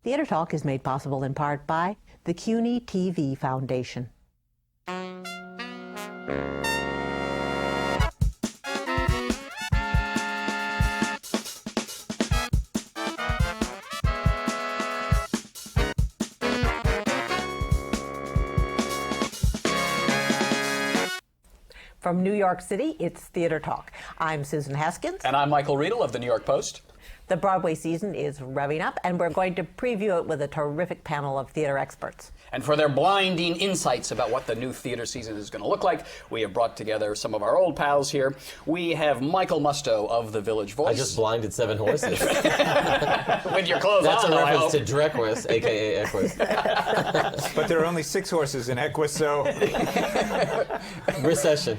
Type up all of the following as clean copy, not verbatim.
Theater Talk is made possible in part by the CUNY TV Foundation. From New York City, it's Theater Talk. I'm Susan Haskins. And I'm Michael Riedel of the New York Post. The Broadway season is revving up, and we're going to preview it with a terrific panel of theater experts. And for their blinding insights about what the new theater season is going to look like, we have brought together some of our old pals here. We have Michael Musto of The Village Voice. I just blinded 7 horses. With your clothes That's on, a reference to Drequus, a.k.a. Equus. But there are only 6 horses in Equus, so... Recession.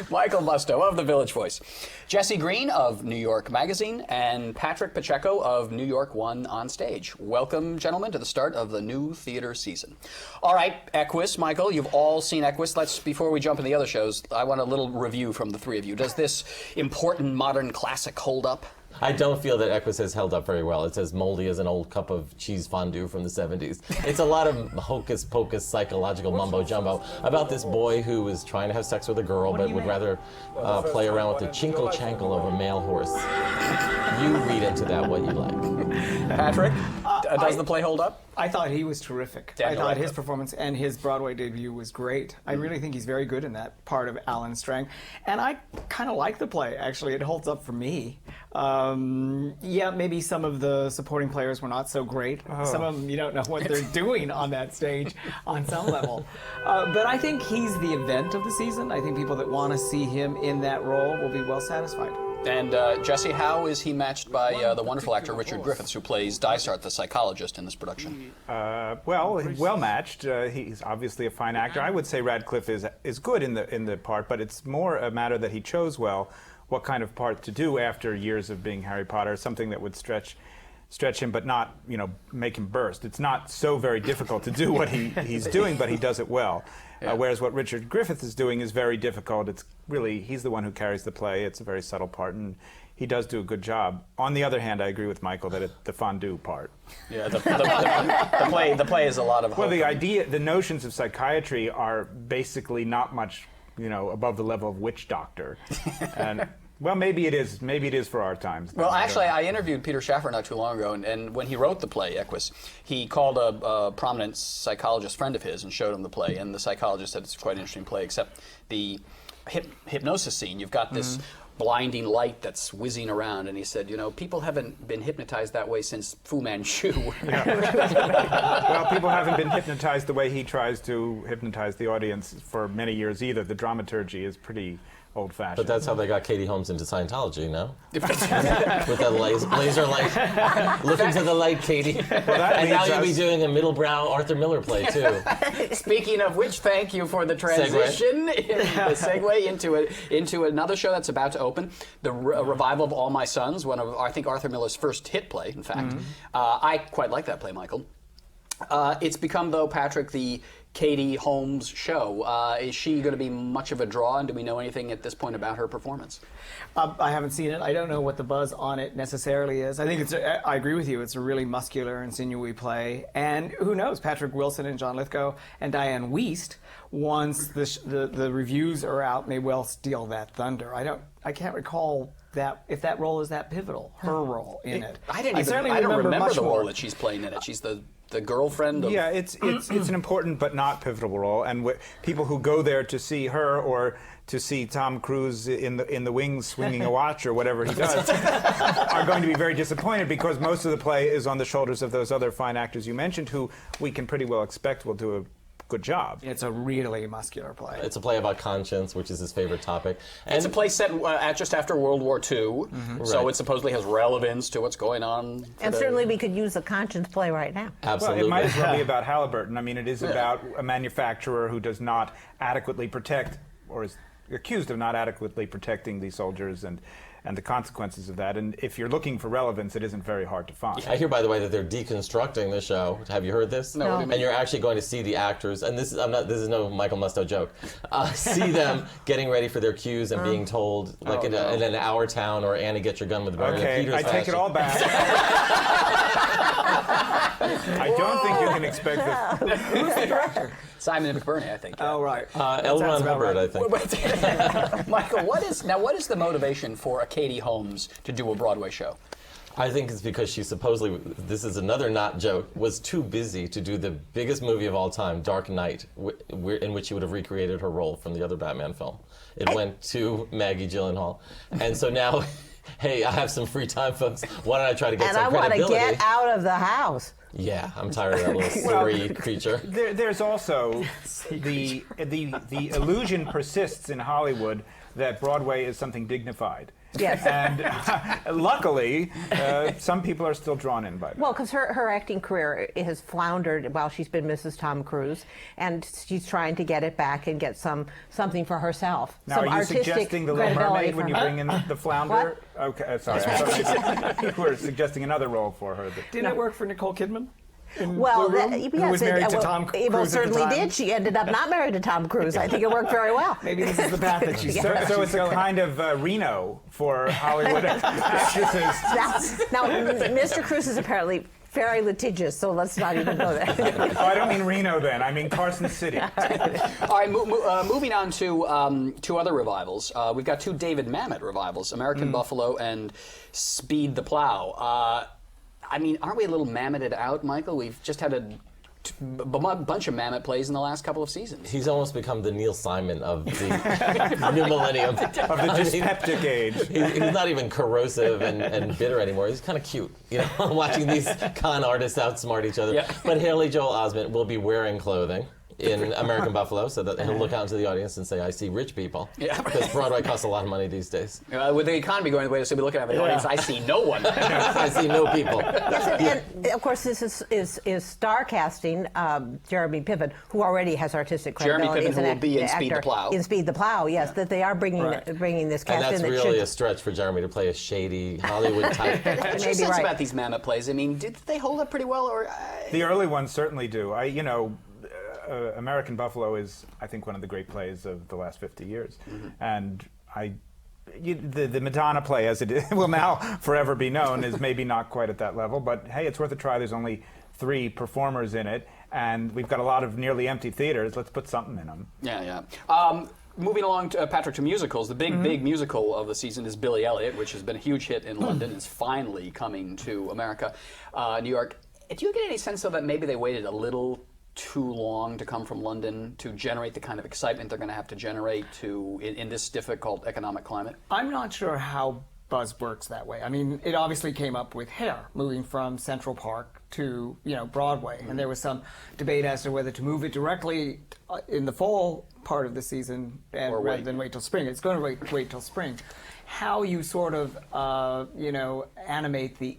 Michael Musto of The Village Voice. Jesse Green of New York Magazine, and Patrick Pacheco of New York One on Stage. Welcome, gentlemen, to the start of the new theater season. All right, Equus, Michael, you've all seen Equus. Before we jump into the other shows, I want a little review from the three of you. Does this important modern classic hold up? I don't feel that Equus has held up very well. It's as moldy as an old cup of cheese fondue from the 70s. It's a lot of hocus-pocus psychological mumbo-jumbo about this boy who was trying to have sex with a girl but would rather play around with the chinkle-chankle of a male horse. You read into that what you like. Patrick, does the play hold up? I thought he was terrific. I thought his performance and his Broadway debut was great. I really think he's very good in that part of Alan Strang. And I kind of like the play, actually. It holds up for me. Yeah, maybe some of the supporting players were not so great. Some of them, you don't know what they're doing on that stage on some level. But I think he's the event of the season. I think people that want to see him in that role will be well satisfied. And Jesse, how is he matched by the wonderful actor Richard Griffiths, who plays Dysart, the psychologist in this production? Well matched. He's obviously a fine actor. I would say Radcliffe is good in the part, but it's more a matter that he chose well what kind of part to do after years of being Harry Potter, something that would stretch him, but not, make him burst. It's not so very difficult to do what he's doing, but he does it well. Yeah. Whereas what Richard Griffiths is doing is very difficult. It's really, he's the one who carries the play. It's a very subtle part, and he does do a good job. On the other hand, I agree with Michael that the fondue part. Yeah, the play is a lot of. Well, the notions of psychiatry are basically not much, above the level of witch doctor, and. Well, maybe it is. Maybe it is for our times. Well, actually, I interviewed Peter Schaffer not too long ago, and when he wrote the play, Equus, he called a prominent psychologist friend of his and showed him the play, and the psychologist said it's quite an interesting play, except the hypnosis scene. You've got this blinding light that's whizzing around, and he said, people haven't been hypnotized that way since Fu Manchu. Well, people haven't been hypnotized the way he tries to hypnotize the audience for many years either. The dramaturgy is pretty old-fashioned. But that's how they got Katie Holmes into Scientology, no? With that laser light. Look into the light, Katie. Well, and now you'll be doing a middle-brow Arthur Miller play, too. Speaking of which, thank you for the transition, the segue into another show that's about to open, the revival of All My Sons, one of, I think, Arthur Miller's first hit play, in fact. I quite like that play, Michael. It's become, though, Patrick, the Katie Holmes show. Is she going to be much of a draw, and do we know anything at this point about her performance? I haven't seen it. I don't know what the buzz on it necessarily is. I think I agree with you. It's a really muscular and sinewy play. And who knows? Patrick Wilson and John Lithgow and Diane Wiest, once the reviews are out, may well steal that thunder. I can't recall that if that role is that pivotal, her role in it. I don't remember the role that she's playing in it. She's the girlfriend of... Yeah, it's an important but not pivotal role, and people who go there to see her or to see Tom Cruise in the wings swinging a watch or whatever he does are going to be very disappointed, because most of the play is on the shoulders of those other fine actors you mentioned, who we can pretty well expect will do a good job. It's a really muscular play. It's a play about conscience, which is his favorite topic. And it's a play set just after World War II, so it supposedly has relevance to what's going on. And certainly we could use a conscience play right now. Absolutely. Well, it might as well be about Halliburton. I mean, it is about a manufacturer who does not adequately protect, or is accused of not adequately protecting the soldiers and the consequences of that. And if you're looking for relevance, it isn't very hard to find. I hear, by the way, that they're deconstructing the show. Have you heard this? No. And you're actually going to see the actors, and this is no Michael Musto joke. See them getting ready for their cues and being told, like in an Our Town or Annie Get Your Gun with the Burning Okay, Peters I take it all back. I don't think you can expect this. Who's the director? Simon and McBurney, I think. Oh, right. L. Ron Hubbard, I think. Michael, what is the motivation for a Katie Holmes to do a Broadway show? I think it's because she supposedly, this is another not joke, was too busy to do the biggest movie of all time, Dark Knight, in which she would have recreated her role from the other Batman film. It went to Maggie Gyllenhaal. And so now, hey, I have some free time, folks. Why don't I try to get some credibility? And I want to get out of the house. Yeah, I'm tired of that little silly creature. There's also the illusion persists in Hollywood that Broadway is something dignified. Yes. And luckily, some people are still drawn in by that. Well, because her acting career has floundered while she's been Mrs. Tom Cruise, and she's trying to get it back and get something for herself. Now, some are you artistic suggesting The Little credibility Mermaid when you bring in the flounder? Okay, sorry. I thought you were suggesting another role for her. Didn't it work for Nicole Kidman? Well, who was married to Tom Cruise Well, at the certainly time? did. She ended up not married to Tom Cruise. I think it worked very well. Maybe this is the path that she's So it's a kind of Reno for Hollywood actresses. Now, Mr. Cruise is apparently very litigious, so let's not even go there. Oh, I don't mean Reno then. I mean Carson City. All right, moving on to two other revivals. We've got two David Mamet revivals, American Buffalo and Speed-the-Plow. I mean, aren't we a little Mameted out, Michael? We've just had a bunch of Mamet plays in the last couple of seasons. He's almost become the Neil Simon of the new millennium. Of the dyspeptic age. He's not even corrosive and bitter anymore. He's kind of cute, watching these con artists outsmart each other. Yeah. But Haley Joel Osment will be wearing clothing in American Buffalo, so that he'll look out into the audience and say, I see rich people. Yeah. Because Broadway costs a lot of money these days. With the economy going the way it's be looking at the audience, I see no one. I see no people. Yes, and of course, this is star casting Jeremy Piven, who already has artistic credibility. Jeremy Piven, who will be in Speed-the-Plow. In Speed-the-Plow, yes, that they are bringing this cast and that's in. really a stretch for Jeremy to play a shady Hollywood type. What's your sense about these Mamet plays? I mean, did they hold up pretty well? Or The early ones certainly do. American Buffalo is, I think, one of the great plays of the last 50 years. And the Madonna play, as it will now forever be known, is maybe not quite at that level. But hey, it's worth a try. There's only 3 performers in it, and we've got a lot of nearly empty theaters. Let's put something in them. Yeah. Moving along, Patrick, to musicals. The big musical of the season is Billy Elliot, which has been a huge hit in London. It's finally coming to America, New York. Do you get any sense, though, that maybe they waited a little too long to come from London to generate the kind of excitement they're going to have to generate in this difficult economic climate? I'm not sure how buzz works that way. I mean, it obviously came up with Hair, moving from Central Park to Broadway, and there was some debate as to whether to move it directly in the fall part of the season rather than wait till spring. It's going to wait till spring. How you sort of, animate the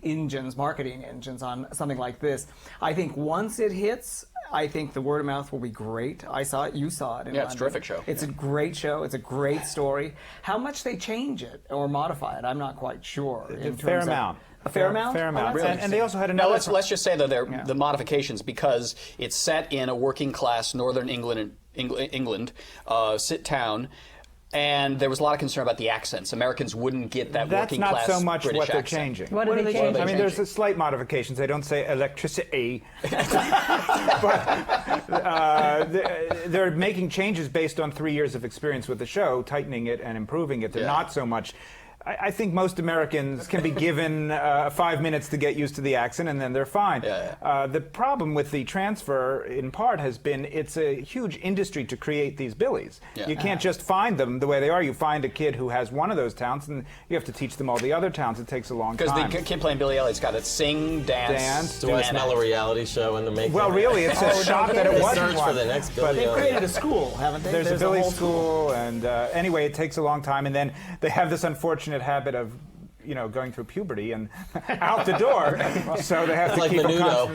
marketing engines on something like this. I think once it hits, I think the word of mouth will be great. I saw it, you saw it in London. It's a terrific show. It's a great show. It's a great story. How much they change it or modify it, I'm not quite sure. A fair amount. A fair amount? Fair amount. Really? And they also had another... Now, let's just say that they're the modifications, because it's set in a working-class northern England town. And there was a lot of concern about the accents. Americans wouldn't get that That's working-class not so much British what they're accent. changing. What are they changing? I mean, there's slight modifications. They don't say electricity. But they're making changes based on 3 years of experience with the show, tightening it and improving it. They're not so much... I think most Americans can be given 5 minutes to get used to the accent, and then they're fine. The problem with the transfer, in part, has been it's a huge industry to create these Billies. You can't just find them the way they are. You find a kid who has one of those talents, and you have to teach them all the other talents. It takes a long time. Because the kid playing Billy Elliot's got to sing, dance. Do I smell a reality show in the making? Well, really, it's a shock that it wasn't search one. for the next Billy They've Elliot. created a school, haven't they? There's a Billy whole school, and anyway, it takes a long time, and then they have this unfortunate habit of going through puberty and out the door, so they have to Like keep Menudo.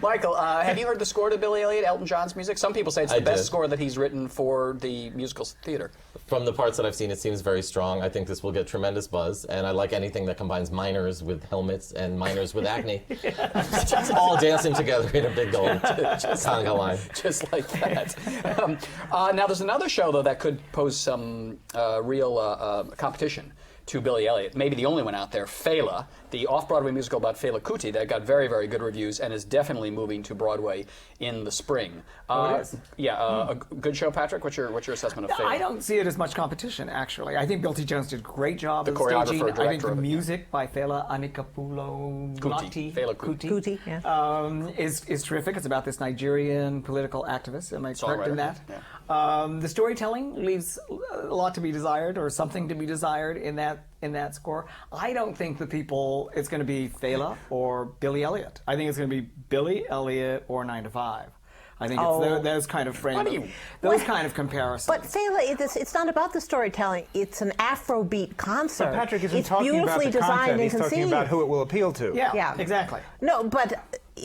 Michael, have you heard the score to Billy Elliot, Elton John's music? Some people say it's the best score that he's written for the musical theater. From the parts that I've seen, it seems very strong. I think this will get tremendous buzz, and I like anything that combines minors with helmets and minors with acne. All dancing together in a big gold conga line. Just like that. Now, there's another show, though, that could pose some real competition to Billy Elliot. Maybe the only one out there, Fela. the off-Broadway musical about Fela Kuti that got very, very good reviews and is definitely moving to Broadway in the spring. It is? Yeah, a good show, Patrick. What's your assessment of Fela? I don't see it as much competition, actually. I think Bill T. Jones did a great job The in choreographer, staging. director I think the of it, yeah. music by Fela Anikulapo Kuti. Fela Kuti. Kuti, yeah. Is terrific. It's about this Nigerian political activist. Am I correct in Songwriter, that? The storytelling leaves a lot to be desired, or something to be desired in that score. I don't think it's going to be Fela or Billy Elliot. I think it's going to be Billy Elliot or 9 to 5. I think it's those kind of kind of comparisons. But Fela, it's not about the storytelling. It's an Afrobeat concert. But Patrick isn't it's talking about beautifully the designed content. and He's talking conceived. about who it will appeal to. yeah, exactly. No, but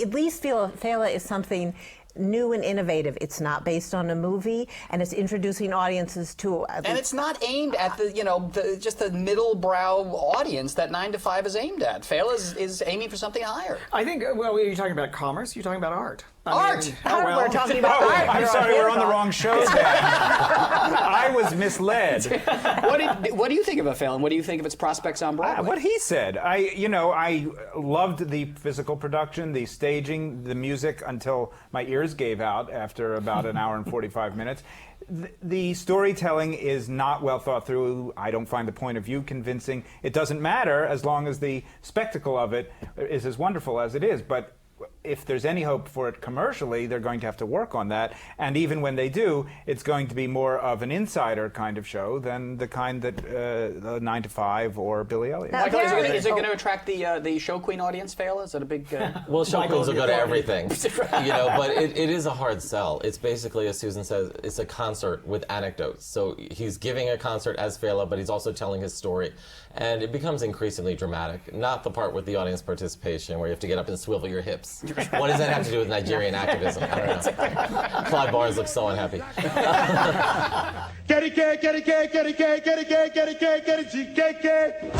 at least Fela is something new and innovative. It's not based on a movie, and it's introducing audiences to. And it's not aimed at just the middle brow audience that 9 to 5 is aimed at. Fela is aiming for something higher. I think. Well, are you talking about commerce? You're talking about art. Art! We're talking about art. I'm sorry, we're on the wrong show then. I was misled. What do you think about Fela, and what do you think of its prospects on Broadway? What he said. I loved the physical production, the staging, the music until my ears gave out after about an hour and 45 minutes. The storytelling is not well thought through. I don't find the point of view convincing. It doesn't matter as long as the spectacle of it is as wonderful as it is. But if there's any hope for it commercially, they're going to have to work on that. And even when they do, it's going to be more of an insider kind of show than the kind that 9 to 5 or Billy Elliot. Michael, is it going to attract the show queen audience, Fela? Is that a big... Well, show queens will go to everything, but it is a hard sell. It's basically, as Susan says, it's a concert with anecdotes. So he's giving a concert as Fela, but he's also telling his story. And it becomes increasingly dramatic. Not the part with the audience participation where you have to get up and swivel your hips. What does that have to do with Nigerian activism? I don't know. Clyde Barnes looks so unhappy. Get it, get it, get it, get it, get it, get it, get it, get it, get it, get it, get it, get it,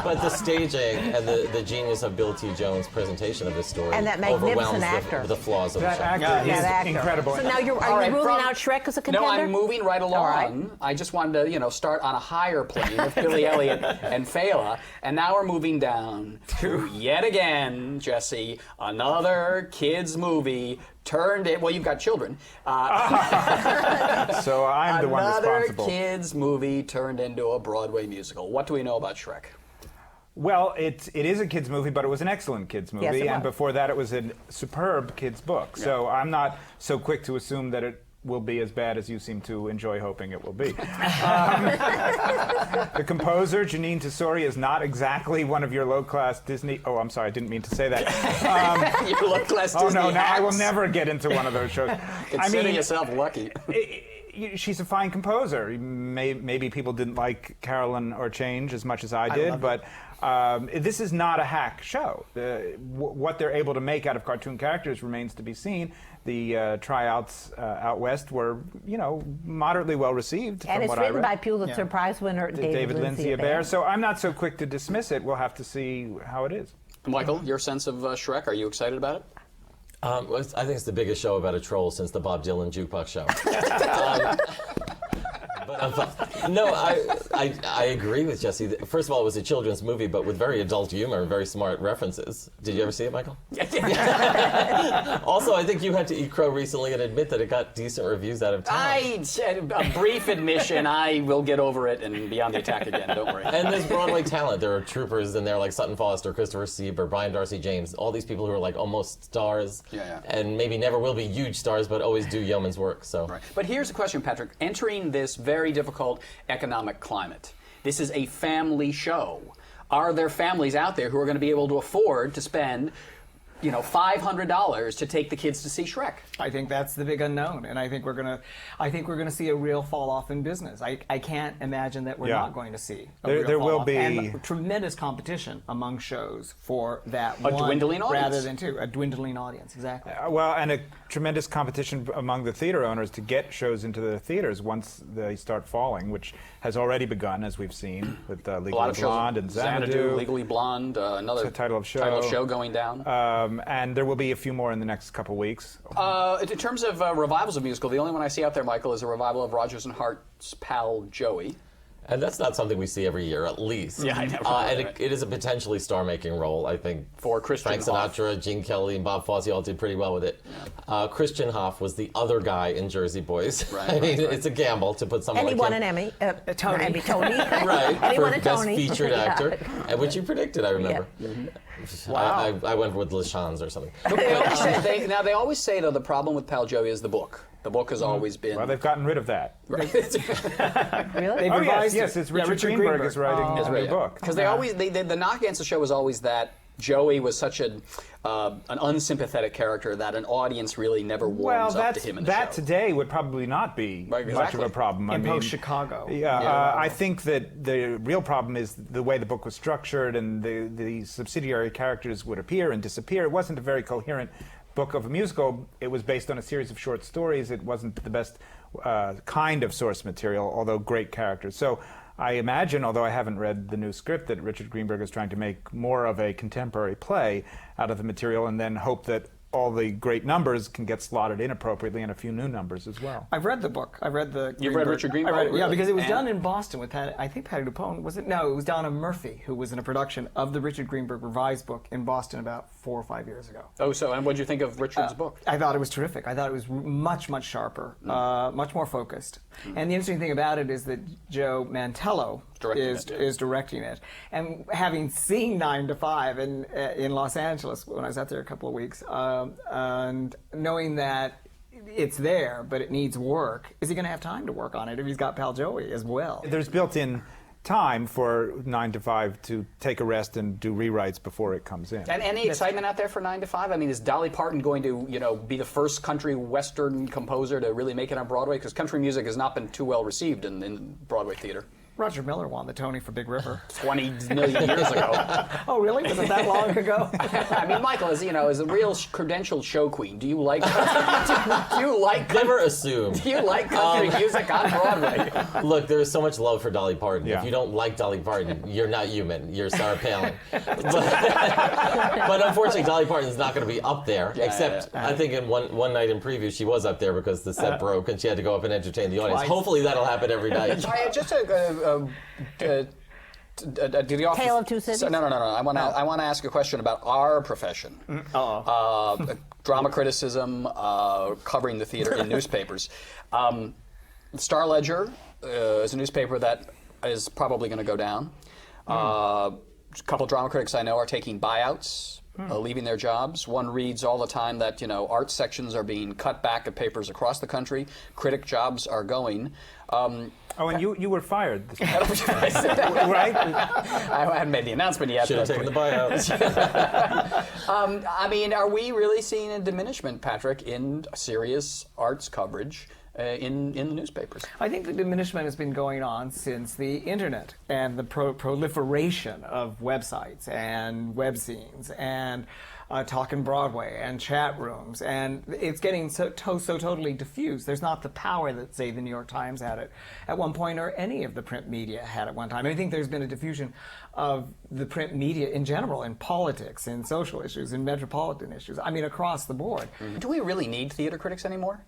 But the staging and the genius of Bill T. Jones' presentation of this story And that magnificent overwhelms actor. the flaws of the That show. actor is That actor. incredible. So now are you right, ruling from- out Shrek as a contender? No, I'm moving right along. All right. I just wanted to, start on a higher plane with Billy Elliot and Fela, and now we're moving down to yet again, Jesse, another kids movie turned it. Well, you've got children. So I'm the one responsible. Another kids movie turned into a Broadway musical. What do we know about Shrek? Well, it is a kids movie, but it was an excellent kids movie, Yes, it and was. before that, it was a superb kids book. So I'm not so quick to assume that it will be as bad as you seem to enjoy hoping it will be. The composer, Janine Tesori, is not exactly one of your low-class Disney... Oh, I'm sorry, I didn't mean to say that. Your low-class Disney Oh, no, I will hacks. never get into one of those shows. Consider yourself lucky. She's a fine composer. Maybe people didn't like Carolyn or Change as much as I did, but this is not a hack show. What they're able to make out of cartoon characters remains to be seen. The tryouts out west were, moderately well received. And from it's what I written read. by Pulitzer Prize winner David Lindsay-Abaire. So I'm not so quick to dismiss it. We'll have to see how it is. Michael, your sense of Shrek, are you excited about it? I think it's the biggest show about a troll since the Bob Dylan jukebox show. No, I agree with Jesse. First of all, it was a children's movie, but with very adult humor and very smart references. Did you ever see it, Michael? Also, I think you had to eat crow recently and admit that it got decent reviews out of town. A brief admission, I will get over it and be on the attack again, don't worry. And there's Broadway talent. There are troopers in there like Sutton Foster, Christopher Sieber, Brian Darcy James, all these people who are like almost stars, and maybe never will be huge stars, but always do yeoman's work. So. Right. But here's the question, Patrick. Entering this very difficult economic climate, this is a family show. Are there families out there who are going to be able to afford to spend $500 to take the kids to see Shrek? I think that's the big unknown, and I think we're gonna see a real fall off in business. I can't imagine that we're not going to see a real There fall will off. be and tremendous competition among shows for that A dwindling audience. rather than two. A dwindling audience, exactly. Well, and a tremendous competition among the theater owners to get shows into the theaters once they start falling, which has already begun, as we've seen with A lot Legally of Blonde and shows. Xanadu. Legally Blonde, another Title of show going down. And there will be a few more in the next couple weeks. In terms of revivals of musical, the only one I see out there, Michael, is a revival of Rodgers and Hart's Pal Joey. And that's not something we see every year, at least. Yeah, I know. And it is a potentially star-making role, I think. For Christian Frank Hoff. Sinatra, Gene Kelly, and Bob Fosse all did pretty well with it. Christian Hoff was the other guy in Jersey Boys. Right, I mean, right. it's a gamble to put someone And he like won him. an Emmy. Tony. Tony. Right, And he for won a Best Tony. Featured Yeah. Actor, and which you predicted, I remember. Wow. I went with LaChanze or something. Now, they always say, though, the problem with Pal Joey is the book. The book has always been... Well, they've gotten rid of that. Right. Really? They've Oh, revised yes, it. it's Yeah, Richard Greenberg is writing a new book. Because they always, the knock against the show was always that Joey was such an unsympathetic character that an audience really never warms up to him in the that show. today would probably not be Right, much exactly. of a problem. In post-Chicago. I think that the real problem is the way the book was structured, and the subsidiary characters would appear and disappear. It wasn't a very coherent book of a musical. It was based on a series of short stories. It wasn't the best kind of source material, although great characters. So I imagine, although I haven't read the new script, that Richard Greenberg is trying to make more of a contemporary play out of the material, and then hope that all the great numbers can get slotted in appropriately, and a few new numbers as well. I've read the book. I read the. You've read Richard Greenberg? I read it, yeah, Really? because it was And? done in Boston with I think Patty Dupont. Was it? No, it was Donna Murphy who was in a production of the Richard Greenberg revised book in Boston about 4 or 5 years ago. Oh, so, and what did you think of Richard's book? I thought it was terrific. I thought it was much, much sharper, much more focused. And the interesting thing about it is that Joe Mantello is directing it. And having seen 9 to 5 in Los Angeles when I was out there a couple of weeks, and knowing that it's there, but it needs work, is he going to have time to work on it if he's got Pal Joey as well? There's built-in time for 9 to 5 to take a rest and do rewrites before it comes in. And any excitement out there for 9 to 5? I mean, is Dolly Parton going to, be the first country western composer to really make it on Broadway? Because country music has not been too well received in Broadway theater. Roger Miller won the Tony for Big River. 20 million years ago. Oh, really? Was it that long ago? I mean, Michael, as a real credentialed show queen, do you like Never assume. Do you like country music on Broadway? Look, there is so much love for Dolly Parton. Yeah. If you don't like Dolly Parton, you're not human. You're Sarah Palin. But unfortunately, Dolly Parton's not going to be up there. I think in one night in preview, she was up there because the set broke and she had to go up and entertain the audience. Twice. Hopefully, that'll happen every night. Just to Tale of Two Cities? No. I want to ask a question about our profession. Drama criticism, covering the theater in newspapers. Star Ledger is a newspaper that is probably going to go down. A couple drama critics I know are taking buyouts, leaving their jobs. One reads all the time that art sections are being cut back at papers across the country. Critic jobs are going. Oh, and you were fired this morning. Right? I hadn't made the announcement yet. Should have taken the buyout. I mean, are we really seeing a diminishment, Patrick, in serious arts coverage in the newspapers? I think the diminishment has been going on since the internet and the proliferation of websites and web scenes and Talkin' Broadway and chat rooms, and it's getting so totally diffused. There's not the power that, say, the New York Times had it at one point, or any of the print media had at one time. I think there's been a diffusion of the print media in general, in politics, in social issues, in metropolitan issues. I mean, across the board. Do we really need theater critics anymore?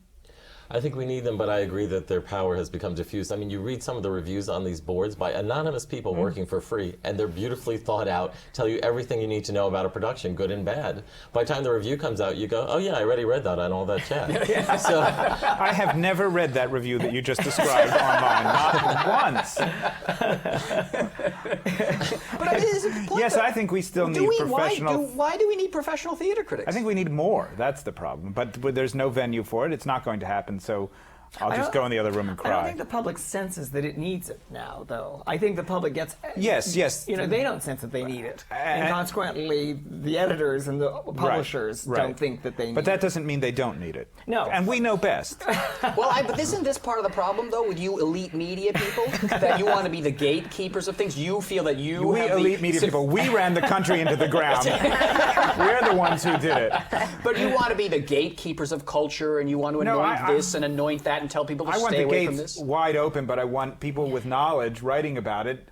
I think we need them, but I agree that their power has become diffused. I mean, you read some of the reviews on these boards by anonymous people working for free, and they're beautifully thought out, tell you everything you need to know about a production, good and bad. By the time the review comes out, you go, oh yeah, I already read that on all that chat. So, I have never read that review that you just described online, not once. But I mean, Yes, I think we still need professional. Why do we need professional theater critics? I think we need more. That's the problem. But there's no venue for it. It's not going to happen. So I'll just go in the other room and I don't cry. think the public senses that it needs it now, though. I think the public gets... Yes. they don't sense that they need it. And consequently, the editors and the publishers don't think that they need it. But that doesn't mean they don't need it. No. And we know best. But isn't this part of the problem, though, with you elite media people? That you want to be the gatekeepers of things? You feel that you We have elite media people, we ran the country into the ground. We're the ones who did it. But you want to be the gatekeepers of culture, and you want to anoint this and anoint that and tell people to I want stay the away from gates this? wide open, but I want people with knowledge writing about it,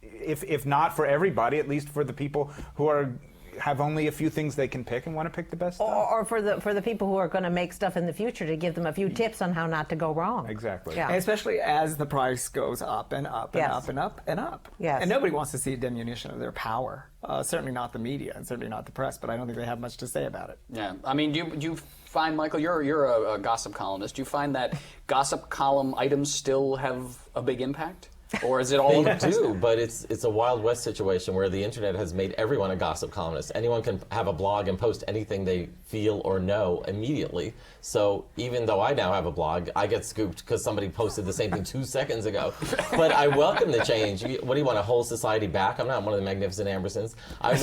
if not for everybody, at least for the people who are have only a few things they can pick and want to pick the best stuff. Or for the people who are going to make stuff in the future, to give them a few tips on how not to go wrong. Exactly. Yeah. And especially as the price goes up and up and Yes. up and up and up. Yes. And nobody wants to see a diminution of their power. Certainly not the media and certainly not the press, but I don't think they have much to say about it. Yeah, I mean, do you find, Michael, you're a gossip columnist, do you find that gossip column items still have a big impact? Or is it all They do, but it's a Wild West situation where the internet has made everyone a gossip columnist. Anyone can have a blog and post anything they feel or know immediately. So even though I now have a blog, I get scooped because somebody posted the same thing 2 seconds ago. But I welcome the change. What do you want, a whole society back? I'm not one of the Magnificent Ambersons. I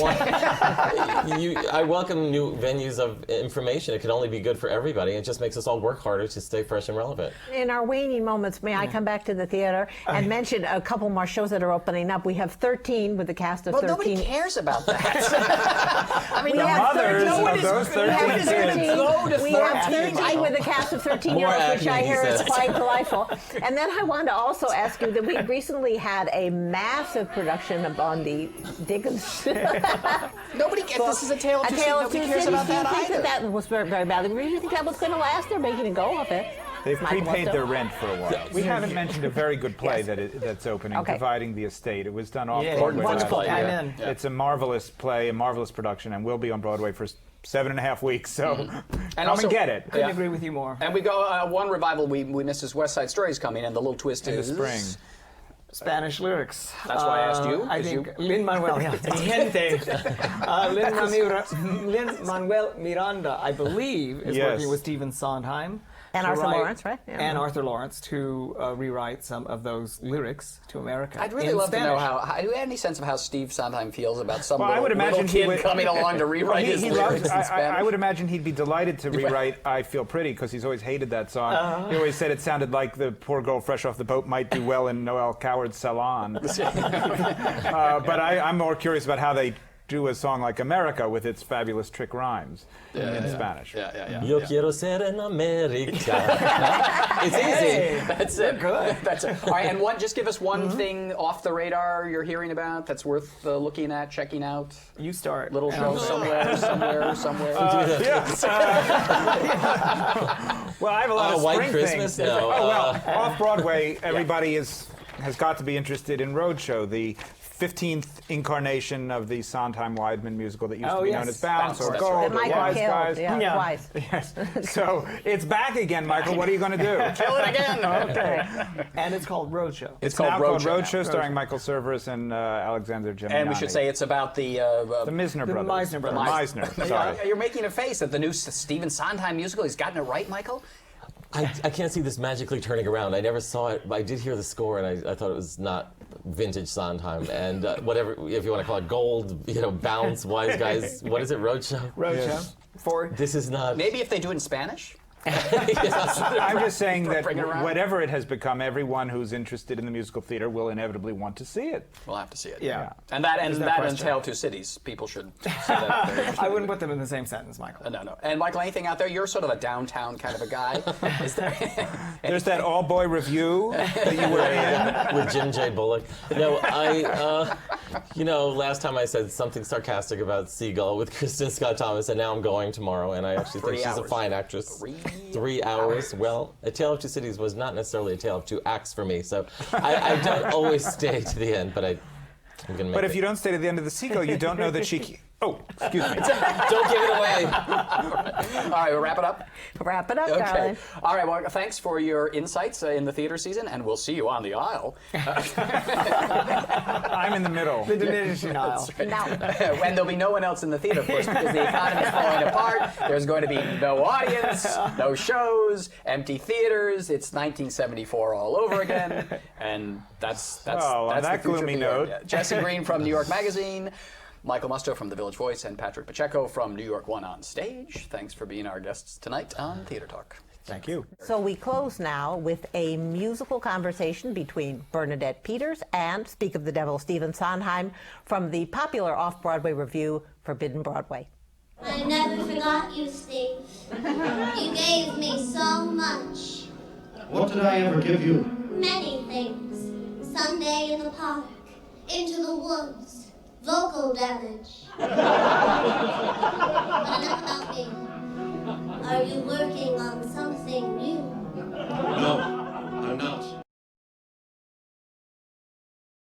welcome new venues of information. It can only be good for everybody. It just makes us all work harder to stay fresh and relevant. In our waning moments, may I come back to the theater and mention a couple more shows that are opening up? We have 13 with the cast of Well, 13. nobody cares about that. I mean, We The have mothers 13 of those We have 13 kids. We have 13 with a cast of 13-year-olds, which I acne, he hear is says. quite delightful. And then I wanted to also ask you that we recently had a massive production on the Dickens. nobody cares. This is a tale of A two Tale of cities. Nobody Two cares Cities. about Do you that think either. that was very, very bad? Do you think that was going to last? They're making a go of it. They've Michael prepaid Musto. their rent for a while. We haven't mentioned a very good play Yes. that's opening, Okay. Dividing the Estate. It was done off Yeah, Broadway. wonderful. last I'm year. in. Yeah. It's a marvelous play, a marvelous production, and will be on Broadway for 7.5 weeks. So come also- and get it. Couldn't Yeah. agree with you more. And we go, one revival we missed is West Side Story's coming, and the little twist In the is... spring. Spanish lyrics. That's why I asked you, I 'cause think you- Lin-Manuel, yeah. Lin-Manuel Miranda, I believe, is Yes. working with Stephen Sondheim. And to Arthur write- Lawrence, right? Yeah. And Arthur Lawrence to rewrite some of those lyrics to America. I'd really in love to know Spanish. how. Do you have any sense of how Steve Sondheim feels about some Well, I little, would little imagine he kid would, coming along to rewrite his lyrics in Spanish? I would imagine he'd be delighted to rewrite "I Feel Pretty" because he's always hated that song. He always said it sounded like the poor girl fresh off the boat might do well in Noel Coward's salon. But I'm more curious about how they do a song like "America" with its fabulous trick rhymes in Spanish. Yeah. Yo quiero ser en America. It's easy. That's it. Good. That's it. All right, and just give us one thing off the radar you're hearing about that's worth looking at, checking out. You start. Little And show I'll- somewhere. Well, I have a lot of White spring Christmas? things. No, Oh well, off Broadway, everybody has got to be interested in Roadshow, the 15th incarnation of the Sondheim Weidman musical that used to be known as Bounce or That's Gold right. That or Michael Wise killed, Guys. yeah, twice. Yes. So it's back again, Michael. What are you going to do? Kill it again. Okay. And it's called Roadshow. It's Now called Roadshow. Roadshow, starring Michael Cerveris and Alexander Geminiani. And we should say it's about the Misner brothers. Meisner brothers. Meisner, sorry. You're making a face at the new Stephen Sondheim musical. He's gotten it right, Michael? I can't see this magically turning around. I never saw it, but I did hear the score, and I thought it was not vintage Sondheim. And whatever, if you want to call it gold, Bounce, Wise Guys, what is it, Roadshow? Roadshow. Yes. For This is not... Maybe if they do it in Spanish? I'm just saying that Bring it around. whatever it has become, everyone who's interested in the musical theater will inevitably want to see it. We'll have to see it. Yeah. And that and no that and question. Tale of Two Cities, people should see that. They're interested I in. wouldn't put them in the same sentence, Michael. No. And Michael, anything out there? You're sort of a downtown kind of a guy. Is there? There's that all-boy review that you were in. with Jim J. Bullock. No, last time I said something sarcastic about Seagull with Kristen Scott Thomas, and now I'm going tomorrow, and I actually think 3 she's a hours. fine actress. 3 hours. Well, A Tale of Two Cities was not necessarily a tale of two acts for me, so I don't always stay to the end, but I'm going to make But it. if you don't stay to the end of the sequel, you don't know that she... Oh, excuse me. Don't give it away. All right, we'll wrap it up. Wrap it up, Okay. darling. All right. Well, thanks for your insights in the theater season, and we'll see you on the aisle. I'm in the middle. The diminishing aisle. Now, And there'll be no one else in the theater, of course, because the economy is falling apart. There's going to be no audience, no shows, empty theaters. It's 1974 all over again, and that's Well, on that's that the future gloomy of New York. note. Yeah. Jesse Green from New York Magazine, Michael Musto from The Village Voice, and Patrick Pacheco from New York One on Stage. Thanks for being our guests tonight on Theater Talk. Thank you. so we close now with a musical conversation between Bernadette Peters and, speak of the devil, Stephen Sondheim from the popular off-Broadway review Forbidden Broadway. I never forgot you, Steve. You gave me so much. What did I ever give you? Many things. Sunday in the park. Into the woods. Vocal damage. But enough about me. Are you working on something new? No, I'm not.